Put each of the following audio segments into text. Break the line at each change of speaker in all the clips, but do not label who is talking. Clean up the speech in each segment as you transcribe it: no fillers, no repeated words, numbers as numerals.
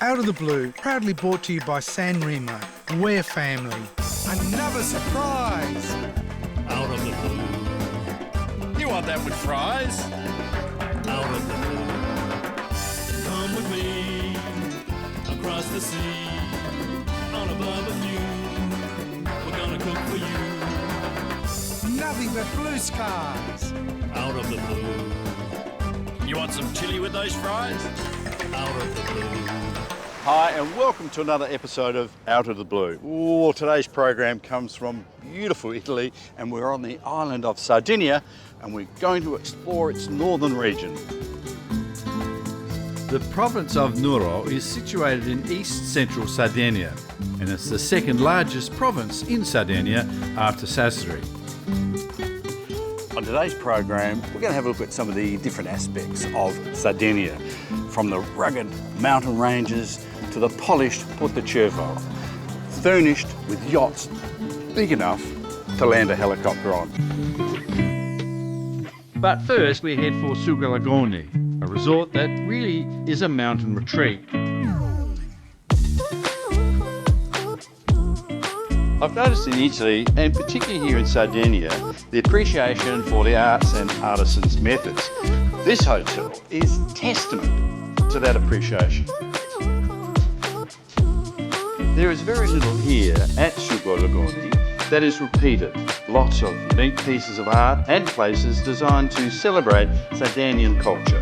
Out of the Blue, proudly brought to you by San Remo. We're family.
Another surprise!
Out of the blue.
You want that with fries?
Out of the blue. Come with me across the sea on a barbecue. We're gonna cook for you.
Nothing but blue skies.
Out of the blue.
You want some chili with those fries?
Out of the blue.
Hi and welcome to another episode of Out of the Blue. Ooh, today's program comes from beautiful Italy and we're on the island of Sardinia and we're going to explore its northern region.
The province of Nuoro is situated in east-central Sardinia and it's the second largest province in Sardinia after Sassari.
On today's program, we're going to have a look at some of the different aspects of Sardinia, from the rugged mountain ranges to the polished Porto Cervo, furnished with yachts big enough to land a helicopter on.
But first we head for Sugologone, a resort that really is a mountain retreat.
I've noticed in Italy, and particularly here in Sardinia, the appreciation for the arts and artisans' methods. This hotel is testament to that appreciation. There is very little here at Sugologone that is repeated. Lots of unique pieces of art and places designed to celebrate Sardinian culture,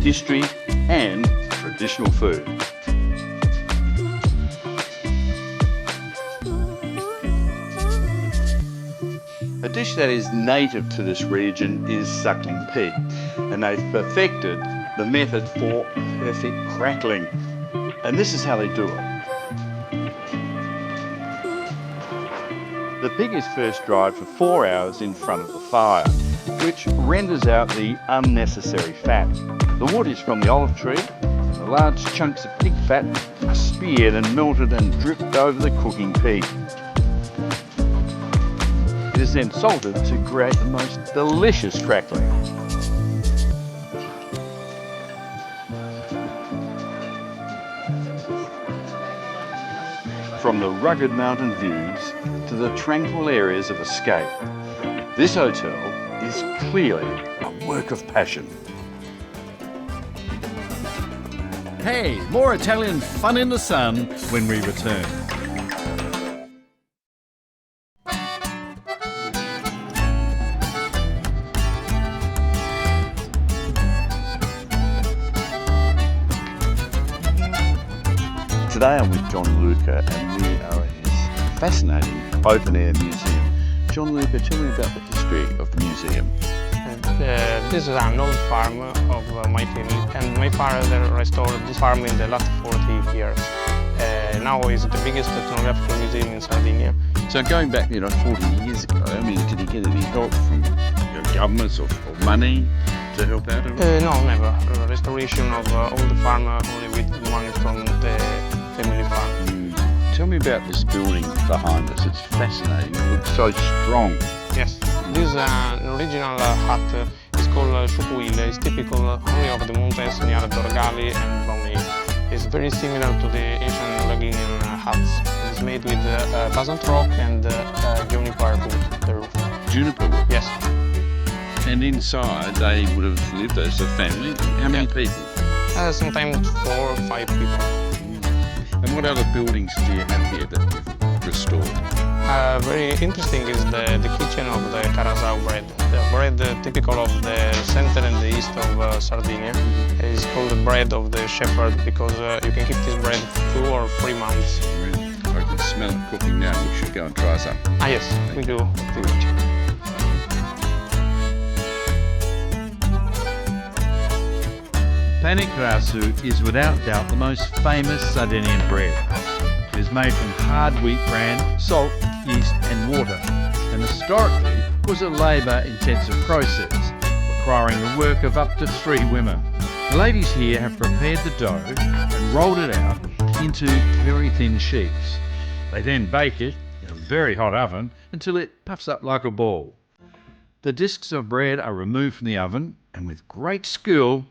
history and traditional food. A dish that is native to this region is suckling pig, and they've perfected the method for perfect crackling. And this is how they do it. The pig is first dried for 4 hours in front of the fire, which renders out the unnecessary fat. The wood is from the olive tree, and the large chunks of pig fat are speared and melted and dripped over the cooking pig. It is then salted to create the most delicious crackling. From the rugged mountain views to the tranquil areas of escape, this hotel is clearly a work of passion.
Hey, more Italian fun in the sun when we return.
Today I'm with John Luca and we are in his fascinating open-air museum. John Luca, tell me about the history of the museum.
This is an old farm of my family, and my father restored this farm in the last 40 years. Now it's the biggest ethnographical museum in Sardinia.
So going back, 40 years ago, I mean, did you get any help from governments or money to help out?
No, never. Restoration of all the farm only with money from the family farm.
Tell me about this building behind us. It's fascinating. It looks so strong.
Yes, this is an original hut. It's called Shukuile. It's typical only of the mountains near Dorgali and Baumei. It's very similar to the ancient Ladinian huts. It's made with basalt rock and juniper wood, the roof.
Juniper wood?
Yes.
And inside they would have lived as a family. How many people?
Sometimes 4 or 5 people.
And what other buildings do you have here that you've restored?
Very interesting is the kitchen of the Carasau bread. The bread typical of the center and the east of Sardinia is called the bread of the shepherd because you can keep this bread 2 or 3 months.
Really? I can smell it cooking now. We should go and try some.
Ah yes, we do.
Pane Carasau is without doubt the most famous Sardinian bread. It is made from hard wheat bran, salt, yeast and water, and historically was a labour-intensive process, requiring the work of up to 3 women. The ladies here have prepared the dough and rolled it out into very thin sheets. They then bake it in a very hot oven until it puffs up like a ball. The discs of bread are removed from the oven and with great skill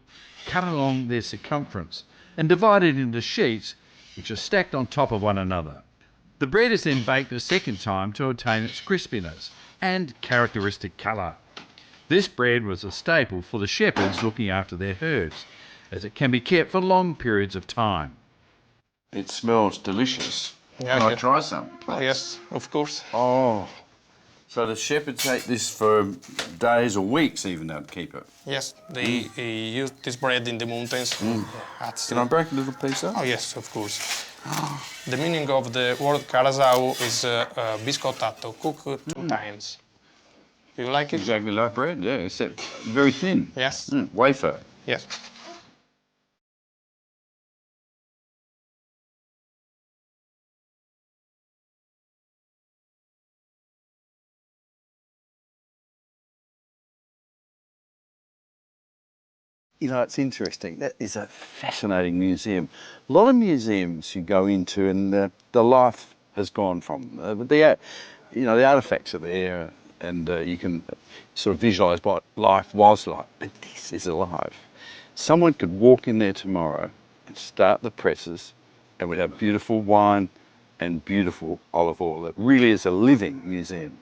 cut along their circumference and divided into sheets which are stacked on top of one another. The bread is then baked a second time to obtain its crispiness and characteristic colour. This bread was a staple for the shepherds looking after their herds, as it can be kept for long periods of time.
It smells delicious.
Yeah,
Can I
okay.
try some?
Oh, yes, of course.
Oh, so the shepherds ate this for days or weeks even, they'd keep it.
Yes, they use this bread in the mountains.
Can I break a little piece up?
Oh, yes, of course. The meaning of the word Carasau is biscottato, cooked 2 times. Do you like it?
Exactly like bread, yeah, except very thin.
Yes.
Wafer.
Yes.
You know, it's interesting. That is a fascinating museum. A lot of museums you go into and the life has gone from them. The artefacts are there and you can sort of visualise what life was like. But this is alive. Someone could walk in there tomorrow and start the presses and we'd have beautiful wine and beautiful olive oil. It really is a living museum.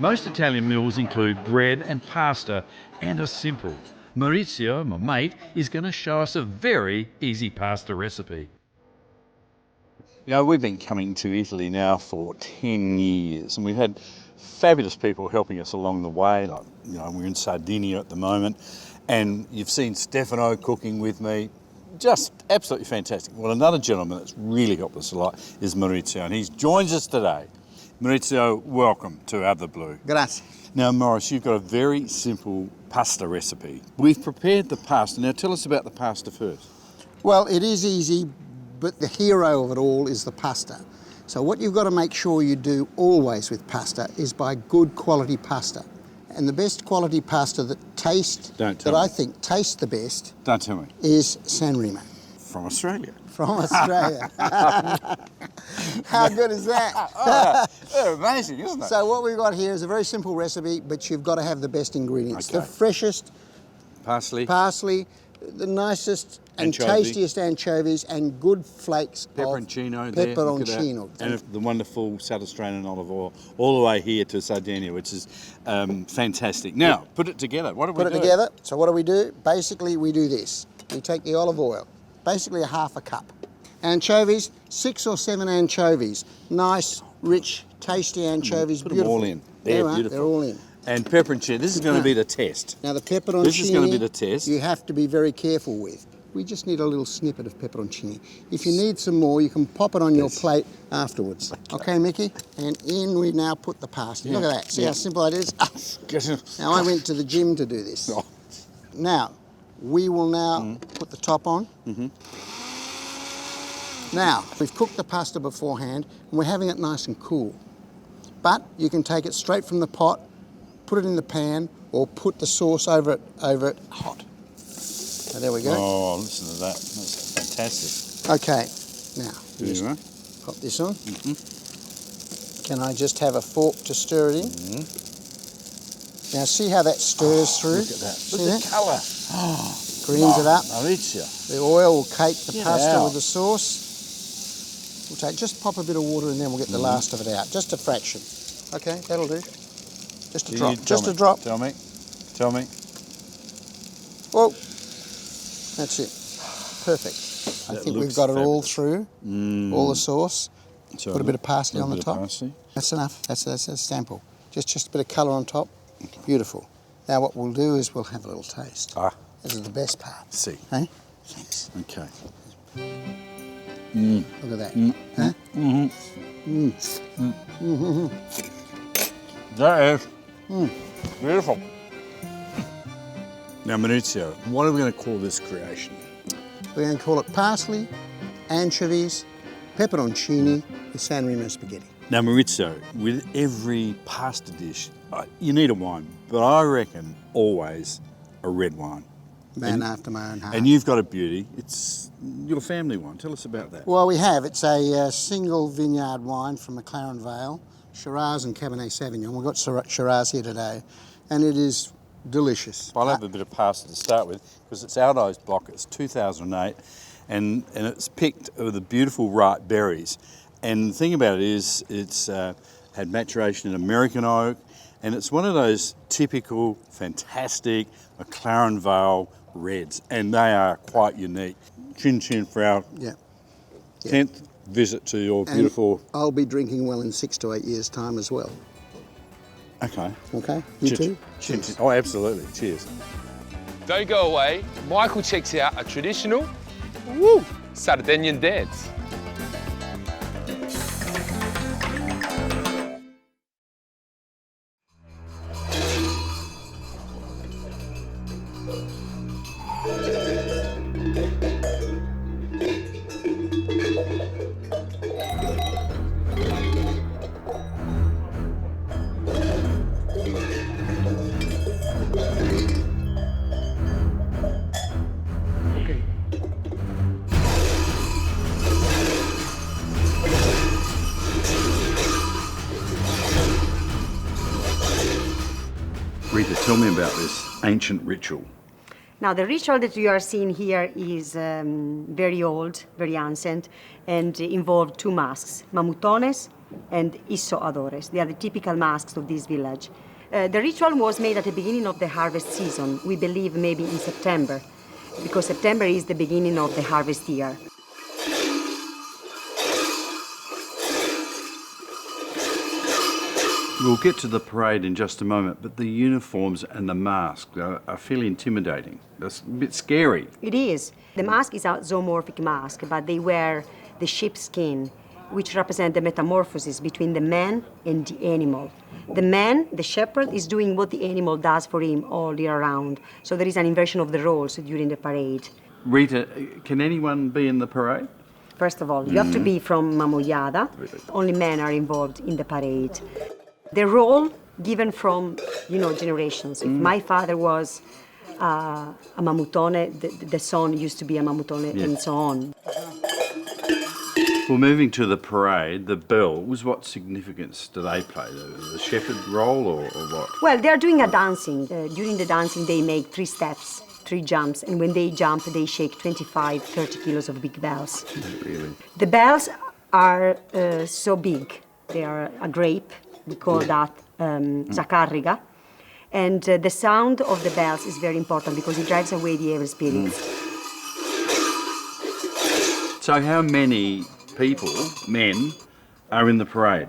Most Italian meals include bread and pasta and are simple. Maurizio, my mate, is going to show us a very easy pasta recipe.
You know, we've been coming to Italy now for 10 years and we've had fabulous people helping us along the way. Like, you know, we're in Sardinia at the moment and you've seen Stefano cooking with me. Just absolutely fantastic. Well, another gentleman that's really helped us a lot is Maurizio and he joins us today. Maurizio, welcome to Out of the Blue.
Grazie.
Now, Morris, you've got a very simple pasta recipe. We've prepared the pasta. Now, tell us about the pasta first.
Well, it is easy, but the hero of it all is the pasta. So what you've got to make sure you do always with pasta is buy good quality pasta. And the best quality pasta that I think tastes the best
Don't tell me.
is San Remo.
From Australia.
From Australia. How good is that?
They're amazing, isn't it?
So what we've got here is a very simple recipe, but you've got to have the best ingredients.
Okay.
The freshest
Parsley.
the nicest and
Anchovy.
tastiest anchovies, and good flakes
Pepperoncino
of
there. Look at
pepperoncino.
that. And the wonderful South Australian olive oil all the way here to Sardinia, which is fantastic. Now, put it together. What do we do?
Put it together. So what do? Basically, we do this. We take the olive oil, basically a half a cup. Anchovies, 6 or 7 anchovies. Nice, rich, tasty anchovies.
Put
Beautiful.
them all in. They're beautiful.
They're all in.
And pepperoncino. This is going to be the test.
Now the pepperoncini,
This is going to be the test.
you have to be very careful with. We just need a little snippet of pepperoncini. If you need some more, you can pop it on your plate afterwards. Okay, Mickey? And in we now put the pasta. Look at that. See how simple that is? Now I went to the gym to do this.
Oh.
Now, we will now put the top on. Now, we've cooked the pasta beforehand and we're having it nice and cool. But you can take it straight from the pot, put it in the pan, or put the sauce over it hot. So there we go.
Oh, listen to that. That's fantastic.
Okay, now,
There you are.
pop this on. Can I just have a fork to stir it in? Now see how that stirs through?
Look at that.
See
Look at the colour.
Greens it up.
Maurizio.
The oil will cake the
Get
pasta
out.
with the sauce. We'll just pop a bit of water in there and we'll get the last of it out. Just a fraction. Okay, that'll do. Just a drop. Just a drop.
Tell me.
Whoa. That's it. Perfect. I
That
think we've
looks
got it all
fabulous.
through. All the sauce.
So
Put a bit of parsley on the
bit of
top.
parsley.
That's enough. That's a sample. Just a bit of colour on top. Beautiful. Now what we'll do is we'll have a little taste. This is the best part.
See.
Hey? Thanks.
Okay.
Look at that. Huh?
That is beautiful. Now, Maurizio, what are we going to call this creation?
We're going to call it parsley, anchovies, pepperoncini with San Remo spaghetti.
Now, Maurizio, with every pasta dish, you need a wine, but I reckon always a red wine.
Man after my own heart.
And you've got a beauty. It's your family wine. Tell us about that.
Well, we have. It's a single vineyard wine from McLaren Vale, Shiraz and Cabernet Sauvignon. We've got Shiraz here today. And it is Delicious.
I'll have a bit of pasta to start with because it's Aldo's block. It's 2008, and it's picked with the beautiful ripe berries. And the thing about it is, it's had maturation in American oak, and it's one of those typical, fantastic McLaren Vale reds, and they are quite unique. Chin chin for our 10th visit to your beautiful.
I'll be drinking well in 6 to 8 years' time as well.
Okay.
Okay. You too.
Cheers. Oh, absolutely. Cheers.
Don't go away. Michael checks out a traditional Sardinian dance.
Rita, tell me about this ancient ritual.
Now, the ritual that you are seeing here is very old, very ancient, and involved two masks, mamutones and issoadores. They are the typical masks of this village. The ritual was made at the beginning of the harvest season, we believe maybe in September, because September is the beginning of the harvest year.
We'll get to the parade in just a moment, but the uniforms and the masks are fairly intimidating. That's a bit scary.
It is. The mask is a zoomorphic mask, but they wear the sheep's skin, which represent the metamorphosis between the man and the animal. The man, the shepherd, is doing what the animal does for him all year round. So there is an inversion of the roles during the parade.
Rita, can anyone be in the parade?
First of all, you have to be from Mamoyada. Only men are involved in the parade. The role given from, generations. If my father was a mamutone, the son used to be a mamutone, and so on.
Well, moving to the parade, the bells, what significance do they play? The shepherd role or what?
Well, they are doing a dancing. During the dancing, they make 3 steps, 3 jumps, and when they jump, they shake 25, 30 kilos of big bells.
Really?
The bells are so big. They are a grape. We call that zacarriga. And the sound of the bells is very important because it drives away the evil spirits.
So how many people, men, are in the parade?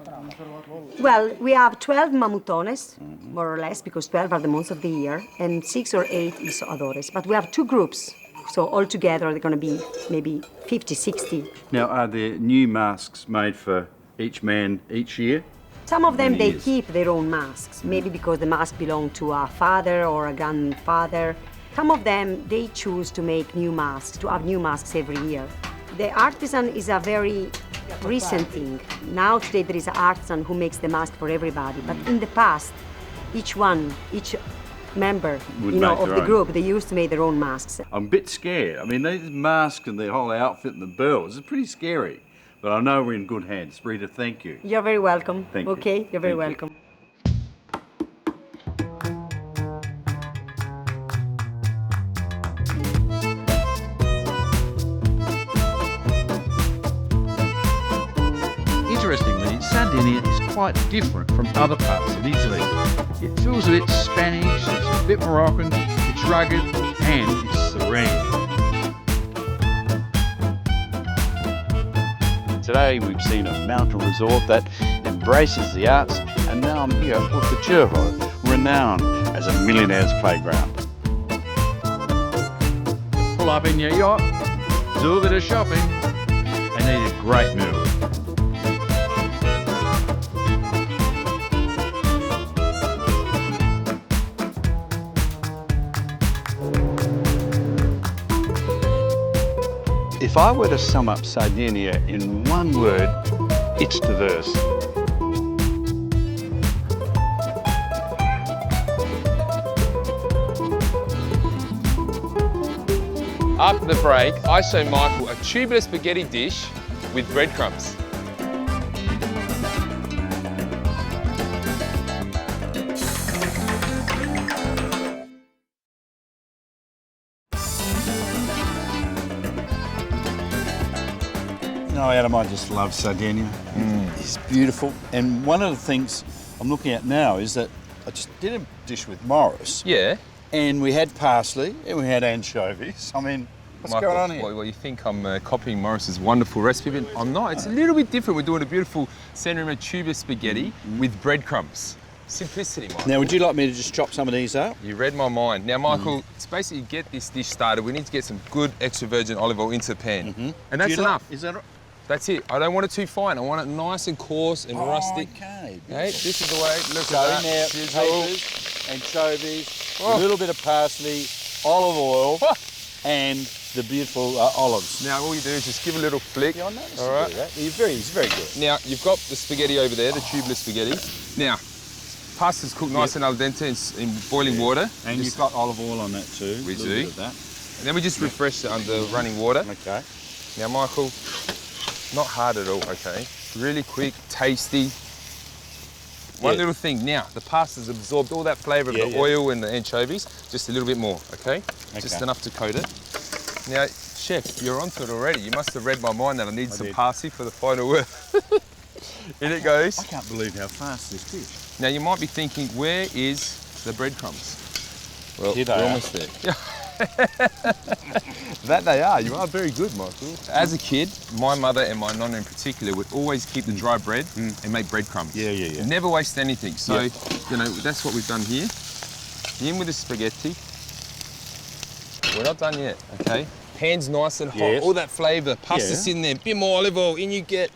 Well, we have 12 mamutones, more or less, because 12 are the months of the year, and 6 or 8 issoadores. But we have 2 groups, so altogether they're going to be maybe 50, 60.
Now, are there new masks made for each man each year?
Some of them, they keep their own masks, maybe because the mask belonged to a father or a grandfather. Some of them, they choose to make new masks, to have new masks every year. The artisan is a very recent thing. Now, today, there is an artisan who makes the mask for everybody. But in the past, each member of the group, they used to make their own masks.
I'm a bit scared. I mean, these masks and the whole outfit and the bells is pretty scary. But I know we're in good hands. Rita, thank you.
You're very welcome.
Thank you.
Okay, you're very welcome.
Interestingly, Sardinia is quite different from other parts of Italy. It feels a bit Spanish, it's a bit Moroccan, it's rugged, and it's serene. Today we've seen a mountain resort that embraces the arts, and now I'm here at Porto Cervo, renowned as a millionaire's playground. Pull up in your yacht, do a bit of shopping, and eat a great meal. If I were to sum up Sardinia in one word, it's diverse.
After the break, I show Michael a tubular spaghetti dish with breadcrumbs.
No, Adam, I just love Sardinia. It's beautiful. And one of the things I'm looking at now is that I just did a dish with Morris.
Yeah.
And we had parsley and we had anchovies. I mean, what's
Michael,
going on here?
Well, you think I'm copying Morris's wonderful recipe, but I'm not. It's a little bit different. We're doing a beautiful San Remo Tubular Spaghetti with breadcrumbs. Simplicity, Michael.
Now, would you like me to just chop some of these up?
You read my mind. Now, Michael, it's basically get this dish started. We need to get some good extra virgin olive oil into the pan. And that's enough.
Is that right?
That's it. I don't want it too fine. I want it nice and coarse and rustic.
Okay.
Okay, this is the way. Look
So
at
in
that.
there,
Sizzle.
capers, anchovies, a little bit of parsley, olive oil, and the beautiful olives.
Now, all you do is just give a little flick.
Yeah, I noticed
All right.
that. It's very good.
Now, you've got the spaghetti over there, the tubular spaghetti. Now, pasta's cooked nice and al dente in boiling water.
And you've got olive oil on that too.
We
a little
do.
bit of that.
And then we just refresh it under running water.
Okay.
Now, Michael, not hard at all, okay? Really quick, tasty. One little thing, now, the pasta's absorbed all that flavour of the oil and the anchovies, just a little bit more, okay? Just enough to coat it. Now, Chef, you're onto it already. You must have read my mind that I need some parsley for the final word. In it goes.
I can't believe how fast this dish.
Now, you might be thinking, where is the breadcrumbs? Well,
Here
we're
they are.
almost there. That they are. You are very good, Michael. As a kid, my mother and my nonna in particular would always keep the dry bread and make breadcrumbs.
Yeah.
Never waste anything. So, you know, that's what we've done here. In with the spaghetti. We're not done yet, okay? Pan's nice and hot.
Yes.
All that flavour. Pasta's in there. Bit more olive oil. In you get.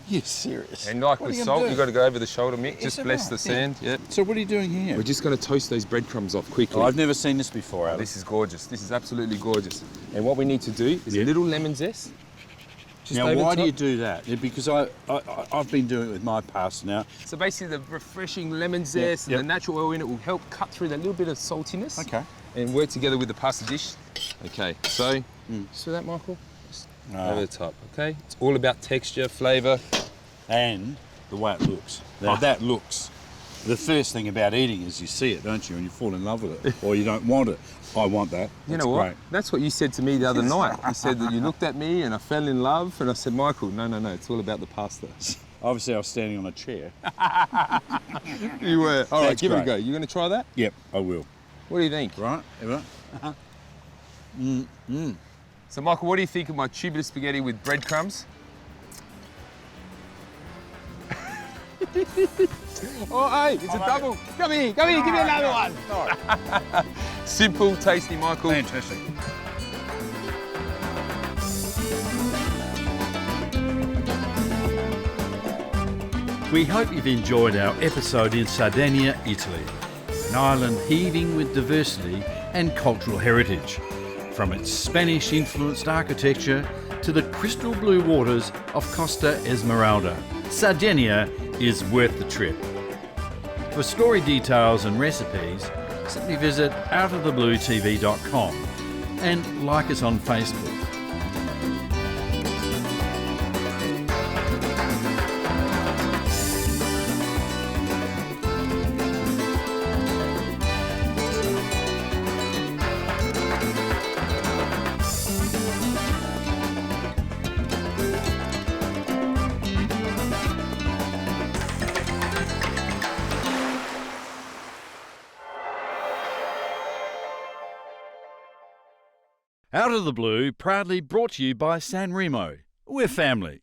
You're serious.
And like
What
with
are you
salt,
gonna do?
you've got to go over the shoulder, Mick.
Is
Just
that
bless
right?
the sand. Yep.
So what are you doing here?
We're just going to toast those breadcrumbs off quickly.
Oh, I've never seen this before, Alex.
This is gorgeous. This is absolutely gorgeous. And what we need to do is a little lemon zest. Just
Now,
over
why
the
do you
top.
do that? Because I've been doing it with my pasta now.
So basically the refreshing lemon zest and the natural oil in it will help cut through that little bit of saltiness.
Okay.
And work together with the pasta dish. Okay, so, see that, Michael? Just over the top, okay? It's all about texture, flavour.
And the way it looks. Now, that looks. The first thing about eating is you see it, don't you? And you fall in love with it. Or you don't want it. I want that.
You
That's
know what?
great.
That's what you said to me the other night. You said that you looked at me and I fell in love. And I said, Michael, no, it's all about the pasta.
Obviously, I was standing on a chair.
You were. All right,
That's
give it a
great.
go. You going to try that?
Yep, I will.
What do you think?
Right? Everyone?
So, Michael, what do you think of my tubular spaghetti with breadcrumbs? Oh, hey, it's a double. Come here, give me another one. Simple, tasty, Michael.
Fantastic.
We hope you've enjoyed our episode in Sardinia, Italy, an island heaving with diversity and cultural heritage. From its Spanish-influenced architecture to the crystal blue waters of Costa Esmeralda, Sardinia is worth the trip. For story details and recipes, simply visit outofthebluetv.com and like us on Facebook. Out of the Blue, proudly brought to you by San Remo. We're family.